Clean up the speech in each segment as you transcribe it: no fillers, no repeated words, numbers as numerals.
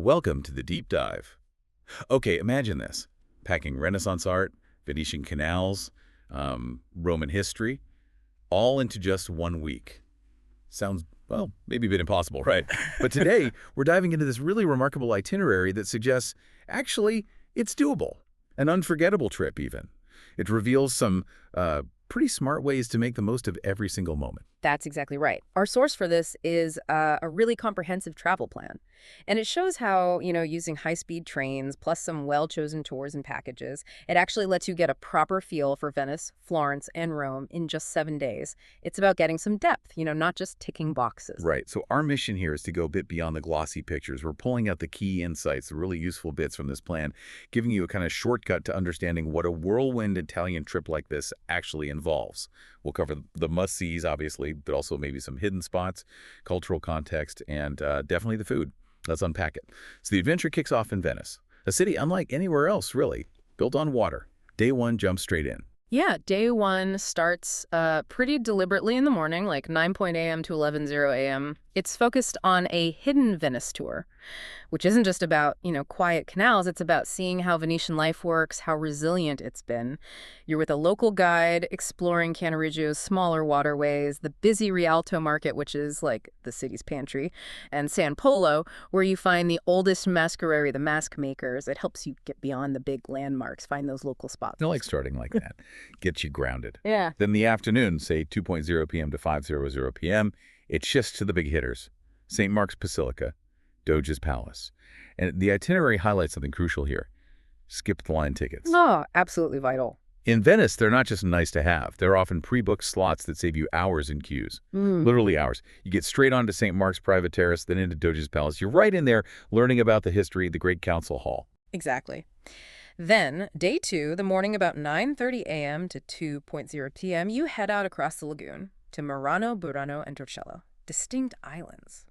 Welcome to the deep dive. Okay, imagine this. Packing Renaissance art, Venetian canals, Roman history, all into just 1 week. Sounds, well, maybe a bit impossible, right? But today, we're diving into this really remarkable itinerary that suggests, actually, it's doable. An unforgettable trip, even. It reveals some pretty smart ways to make the most of every single moment. That's exactly right. Our source for this is a really comprehensive travel plan. And it shows how, using high-speed trains plus some well-chosen tours and packages, it actually lets you get a proper feel for Venice, Florence, and Rome in just 7 days. It's about getting some depth, not just ticking boxes. Right, so our mission here is to go a bit beyond the glossy pictures. We're pulling out the key insights, the really useful bits from this plan, giving you a kind of shortcut to understanding what a whirlwind Italian trip like this actually involves. We'll cover the must-sees, obviously, but also maybe some hidden spots, cultural context, and definitely the food. Let's unpack it. So the adventure kicks off in Venice, a city unlike anywhere else, really, built on water. Day one jumps straight in. Yeah, day one starts pretty deliberately in the morning, like 9 a.m. to 11:00 a.m. It's focused on a hidden Venice tour, which isn't just about, quiet canals. It's about seeing how Venetian life works, how resilient it's been. You're with a local guide exploring Cannareggio's smaller waterways, the busy Rialto market, which is like the city's pantry, and San Polo, where you find the oldest masquerade, the mask makers. It helps you get beyond the big landmarks, find those local spots. I like starting like that. Gets you grounded. Yeah. Then the afternoon, say 2:00 p.m. to 5:00 p.m., it shifts to the big hitters. St. Mark's Basilica, Doge's Palace. And the itinerary highlights something crucial here. Skip the line tickets. Oh, absolutely vital. In Venice, they're not just nice to have. They're often pre-booked slots that save you hours in queues. Literally hours. You get straight onto St. Mark's Private Terrace, then into Doge's Palace. You're right in there learning about the history, the Great Council Hall. Exactly. Then, day two, the morning about 9:30 a.m. to 2:00 p.m., you head out across the lagoon to Murano, Burano, and Torcello, distinct islands.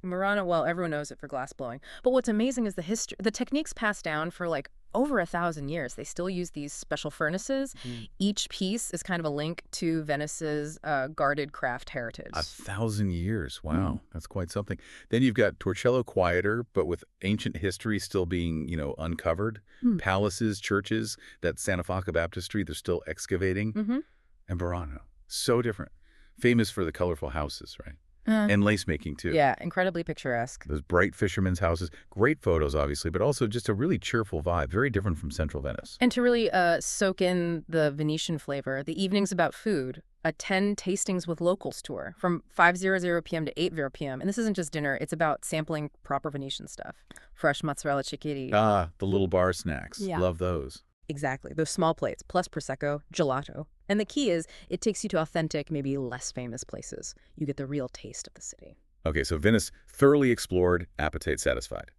Murano, well, everyone knows it for glass blowing. But what's amazing is the history. The techniques passed down for like over 1,000 years. They still use these special furnaces. Each piece is kind of a link to Venice's guarded craft heritage. 1,000 years. Wow, that's quite something. Then you've got Torcello quieter, but with ancient history still being, uncovered. Palaces, churches, that Santa Faca baptistry, they're still excavating. And Burano, so different. Famous for the colorful houses, right? And lace making, too. Yeah, incredibly picturesque. Those bright fishermen's houses. Great photos, obviously, but also just a really cheerful vibe. Very different from central Venice. And to really soak in the Venetian flavor, the evening's about food. A 10 tastings with locals tour from 5:00 p.m. to 8:00 p.m. And this isn't just dinner. It's about sampling proper Venetian stuff. Fresh mozzarella cicchetti. Ah, the little bar snacks. Yeah. Love those. Exactly. Those small plates, plus Prosecco, gelato. And the key is it takes you to authentic, maybe less famous places. You get the real taste of the city. Okay, so Venice thoroughly explored, appetite satisfied.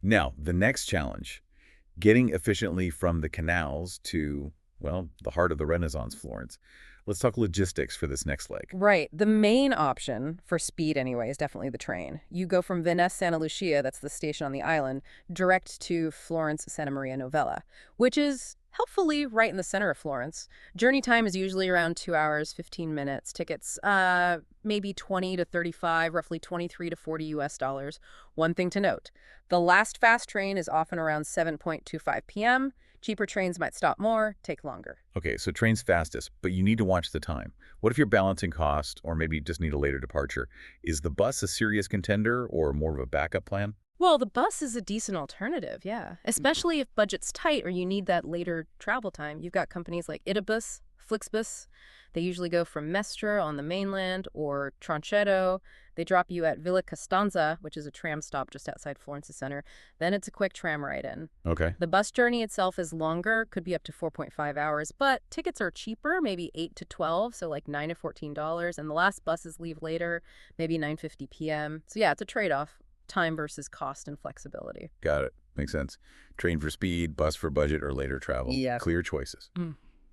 Now, the next challenge, getting efficiently from the canals to, well, the heart of the Renaissance Florence. Let's talk logistics for this next leg. Right. The main option, for speed anyway, is definitely the train. You go from Venice Santa Lucia, that's the station on the island, direct to Florence Santa Maria Novella, which is helpfully right in the center of Florence. Journey time is usually around 2 hours, 15 minutes. Tickets, maybe 20 to 35, roughly 23 to 40 US dollars. One thing to note, the last fast train is often around 7:25 p.m. Cheaper trains might stop more, take longer. Okay, so train's fastest, but you need to watch the time. What if you're balancing cost, or maybe you just need a later departure? Is the bus a serious contender, or more of a backup plan? Well, the bus is a decent alternative, yeah. Especially if budget's tight or you need that later travel time. You've got companies like Itibus, Flixbus. They usually go from Mestre on the mainland or Troncheto. They drop you at Villa Costanza, which is a tram stop just outside Florence's center. Then it's a quick tram ride in. Okay. The bus journey itself is longer, could be up to 4.5 hours, but tickets are cheaper, maybe 8 to 12, so like $9 to $14. And the last buses leave later, maybe 9:50 p.m. So yeah, it's a trade-off. Time versus cost and flexibility. Got it. Makes sense. Train for speed, bus for budget, or later travel. Yes. Clear choices.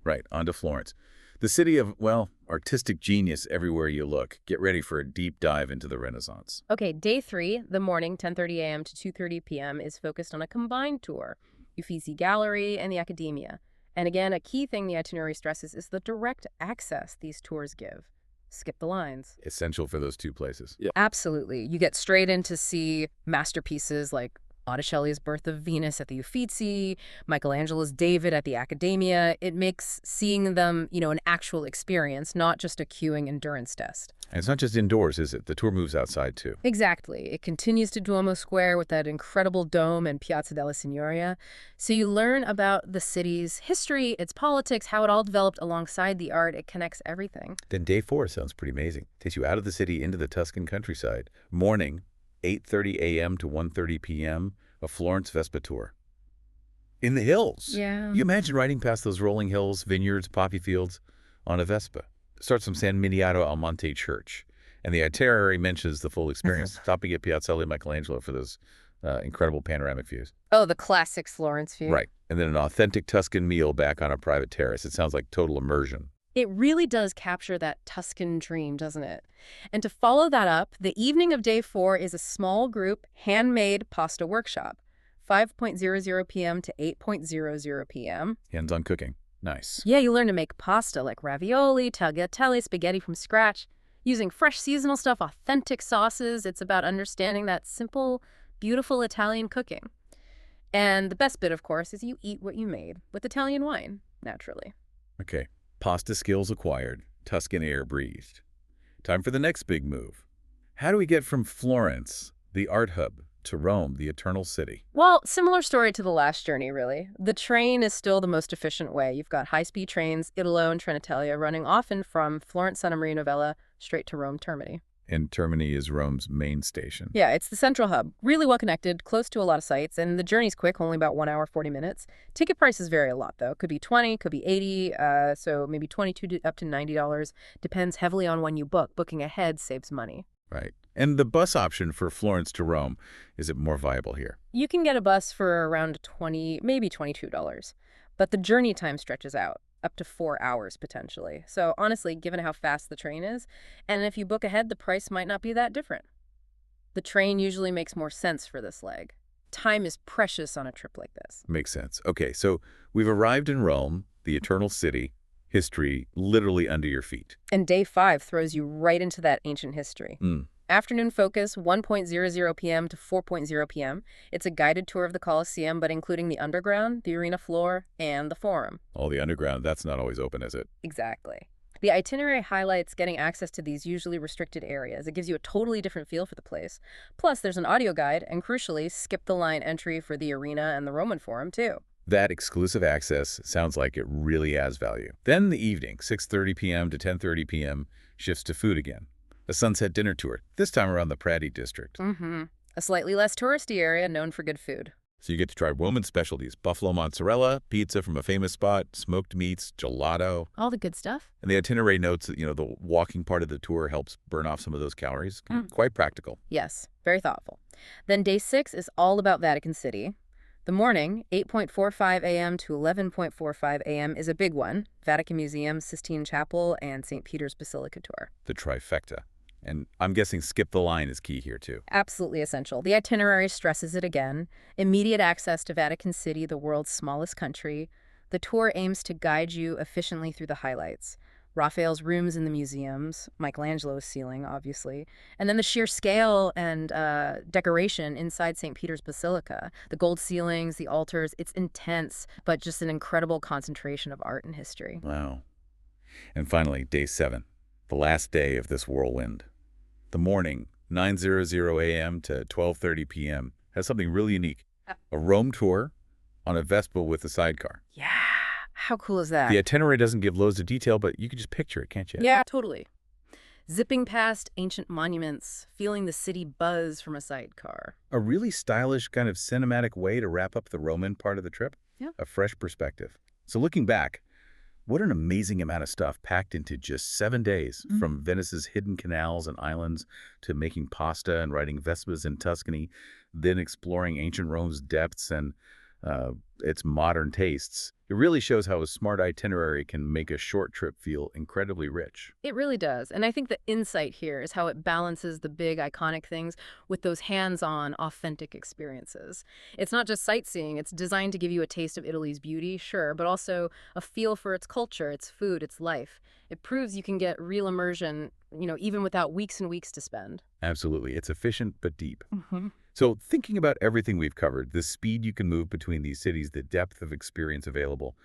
Right, on to Florence. The city of, well, artistic genius everywhere you look. Get ready for a deep dive into the Renaissance. Okay, day three, the morning, 10:30 a.m. to 2:30 p.m. is focused on a combined tour, Uffizi Gallery and the Accademia. And again, a key thing the itinerary stresses is the direct access these tours give. skip the lines. Essential for those two places. Yeah. Absolutely. You get straight in to see masterpieces like Botticelli's Birth of Venus at the Uffizi, Michelangelo's David at the Accademia. It makes seeing them, an actual experience, not just a queuing endurance test. And it's not just indoors, is it? The tour moves outside, too. Exactly. It continues to Duomo Square with that incredible dome and Piazza della Signoria. So you learn about the city's history, its politics, how it all developed alongside the art. It connects everything. Then day 4 sounds pretty amazing. Takes you out of the city into the Tuscan countryside. Morning, 8:30 a.m. to 1:30 p.m., a Florence Vespa tour. In the hills. Yeah. You imagine riding past those rolling hills, vineyards, poppy fields on a Vespa. Starts from San Miniato al Monte Church. And the itinerary mentions the full experience, stopping at Piazzale Michelangelo for those incredible panoramic views. Oh, the classic Florence view. Right. And then an authentic Tuscan meal back on a private terrace. It sounds like total immersion. It really does capture that Tuscan dream, doesn't it? And to follow that up, the evening of day 4 is a small group handmade pasta workshop, 5:00 p.m. to 8:00 p.m. Hands-on cooking. Nice. Yeah, you learn to make pasta like ravioli, tagliatelle, spaghetti from scratch, using fresh seasonal stuff, authentic sauces. It's about understanding that simple, beautiful Italian cooking. And the best bit, of course, is you eat what you made with Italian wine, naturally. Okay. Pasta skills acquired. Tuscan air breathed. Time for the next big move. How do we get from Florence, the art hub, to Rome, the eternal city? Well, similar story to the last journey, really. The train is still the most efficient way. You've got high-speed trains, Italo and Trenitalia, running often from Florence Santa Maria Novella straight to Rome Termini. And Termini is Rome's main station. Yeah, it's the central hub. Really well connected, close to a lot of sites, and the journey's quick, only about 1 hour, 40 minutes. Ticket prices vary a lot, though. Could be 20, could be 80, so maybe 22 to up to $90. Depends heavily on when you book. Booking ahead saves money. Right. And the bus option for Florence to Rome, is it more viable here? You can get a bus for around $20, maybe $22, but the journey time stretches out, up to 4 hours potentially. So honestly, given how fast the train is, and if you book ahead, the price might not be that different. The train usually makes more sense for this leg. Time is precious on a trip like this. Makes sense. Okay, so we've arrived in Rome, the eternal city, history literally under your feet. And day 5 throws you right into that ancient history. Afternoon focus, 1:00 p.m. to 4:00 p.m. It's a guided tour of the Colosseum, but including the underground, the arena floor, and the forum. All the underground, that's not always open, is it? Exactly. The itinerary highlights getting access to these usually restricted areas. It gives you a totally different feel for the place. Plus, there's an audio guide, and crucially, skip-the-line entry for the arena and the Roman Forum, too. That exclusive access sounds like it really has value. Then the evening, 6:30 p.m. to 10:30 p.m., shifts to food again. A sunset dinner tour, this time around the Prati district. A slightly less touristy area known for good food. So you get to try Roman specialties, buffalo mozzarella, pizza from a famous spot, smoked meats, gelato. All the good stuff. And the itinerary notes that, the walking part of the tour helps burn off some of those calories. Quite practical. Yes, very thoughtful. Then day 6 is all about Vatican City. The morning, 8:45 a.m. to 11:45 a.m. is a big one. Vatican Museum, Sistine Chapel, and St. Peter's Basilica tour. The trifecta. And I'm guessing skip the line is key here, too. Absolutely essential. The itinerary stresses it again. Immediate access to Vatican City, the world's smallest country. The tour aims to guide you efficiently through the highlights. Raphael's rooms in the museums, Michelangelo's ceiling, obviously, and then the sheer scale and decoration inside St. Peter's Basilica. The gold ceilings, the altars, it's intense, but just an incredible concentration of art and history. Wow. And finally, day 7, the last day of this whirlwind. The morning, 9:00 a.m. to 12:30 p.m., has something really unique. A Rome tour on a Vespa with a sidecar. Yeah. How cool is that? The itinerary doesn't give loads of detail, but you can just picture it, can't you? Yeah, totally. Zipping past ancient monuments, feeling the city buzz from a sidecar. A really stylish kind of cinematic way to wrap up the Roman part of the trip. Yeah. A fresh perspective. So looking back, what an amazing amount of stuff packed into just 7 days, from Venice's hidden canals and islands to making pasta and riding Vespas in Tuscany, then exploring ancient Rome's depths and its modern tastes. It really shows how a smart itinerary can make a short trip feel incredibly rich. It really does. And I think the insight here is how it balances the big iconic things with those hands-on, authentic experiences. It's not just sightseeing. It's designed to give you a taste of Italy's beauty, sure, but also a feel for its culture, its food, its life. It proves you can get real immersion even without weeks and weeks to spend. Absolutely. It's efficient but deep. Hmm. So thinking about everything we've covered, the speed you can move between these cities, the depth of experience available,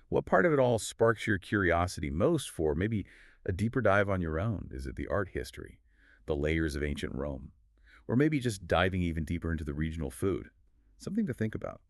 what part of it all sparks your curiosity most for maybe a deeper dive on your own? Is it the art history, the layers of ancient Rome, or maybe just diving even deeper into the regional food? Something to think about.